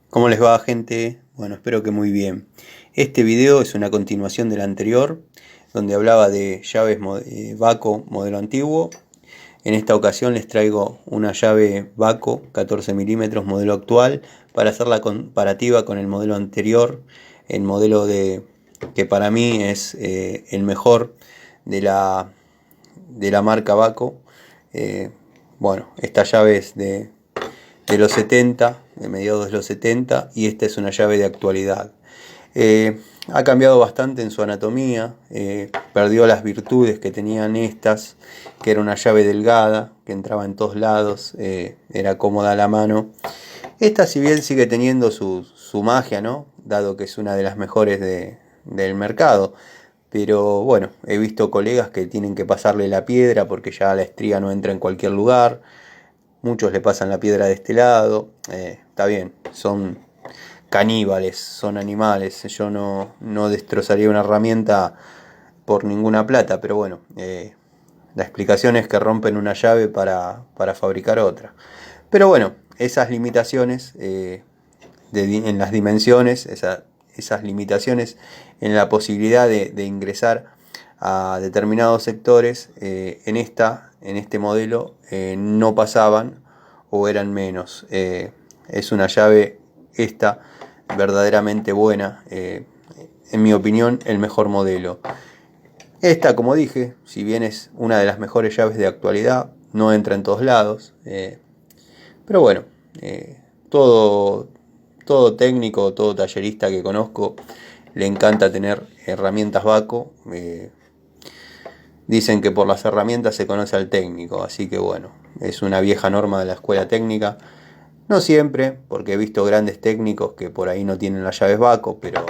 ¿Cómo les va, gente? Bueno, espero que muy bien. Este video es una continuación del anterior, donde hablaba de llaves Baco modelo antiguo. En esta ocasión les traigo una llave Baco 14 milímetros modelo actual para hacer la comparativa con el modelo anterior, el modelo que para mí es el mejor de la marca Baco. Eh, bueno, esta llave es de los 70, de mediados de los 70, y esta es una llave de actualidad. Ha cambiado bastante en su anatomía, perdió las virtudes que tenían estas, que era una llave delgada, que entraba en todos lados, era cómoda a la mano. Esta, si bien sigue teniendo su magia, ¿no? Dado que es una de las mejores del mercado. Pero bueno, he visto colegas que tienen que pasarle la piedra porque ya la estría no entra en cualquier lugar. Muchos le pasan la piedra de este lado. Está bien, son caníbales, son animales. Yo no destrozaría una herramienta por ninguna plata, pero bueno, la explicación es que rompen una llave para fabricar otra. Pero bueno, esas limitaciones en las dimensiones, esas limitaciones en la posibilidad de ingresar a determinados sectores, en este modelo no pasaban o eran menos. Es una llave esta verdaderamente buena, en mi opinión el mejor modelo. Esta, como dije, si bien es una de las mejores llaves de actualidad, no entra en todos lados, pero bueno, todo, todo técnico, todo tallerista que conozco le encanta tener herramientas Baco. Dicen que por las herramientas se conoce al técnico, así que bueno, es una vieja norma de la escuela técnica. No siempre, porque he visto grandes técnicos que por ahí no tienen las llaves Baco, pero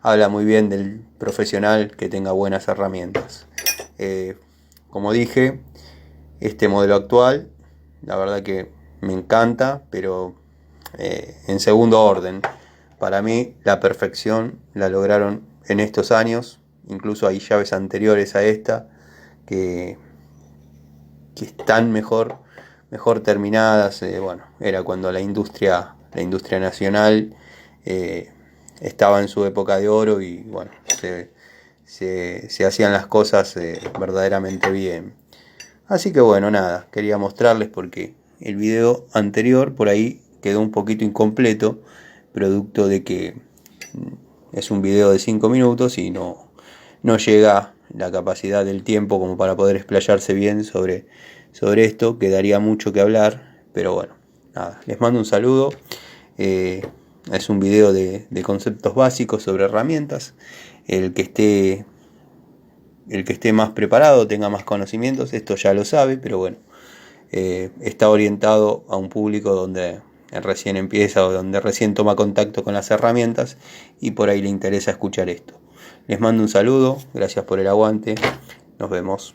habla muy bien del profesional que tenga buenas herramientas. Como dije, este modelo actual, la verdad que me encanta, pero en segundo orden. Para mí la perfección la lograron en estos años. Incluso hay llaves anteriores a esta que, que están mejor terminadas. Bueno, era cuando la industria nacional estaba en su época de oro y bueno, se hacían las cosas verdaderamente bien. Así que bueno, nada, quería mostrarles porque el video anterior por ahí quedó un poquito incompleto, producto de que es un video de 5 minutos y no llega la capacidad del tiempo como para poder explayarse bien sobre esto. Quedaría mucho que hablar, pero bueno, nada, les mando un saludo. Es un video de conceptos básicos sobre herramientas. El que esté más preparado, tenga más conocimientos, esto ya lo sabe, pero bueno, está orientado a un público donde recién empieza o donde recién toma contacto con las herramientas y por ahí le interesa escuchar esto. Les mando un saludo, gracias por el aguante, nos vemos.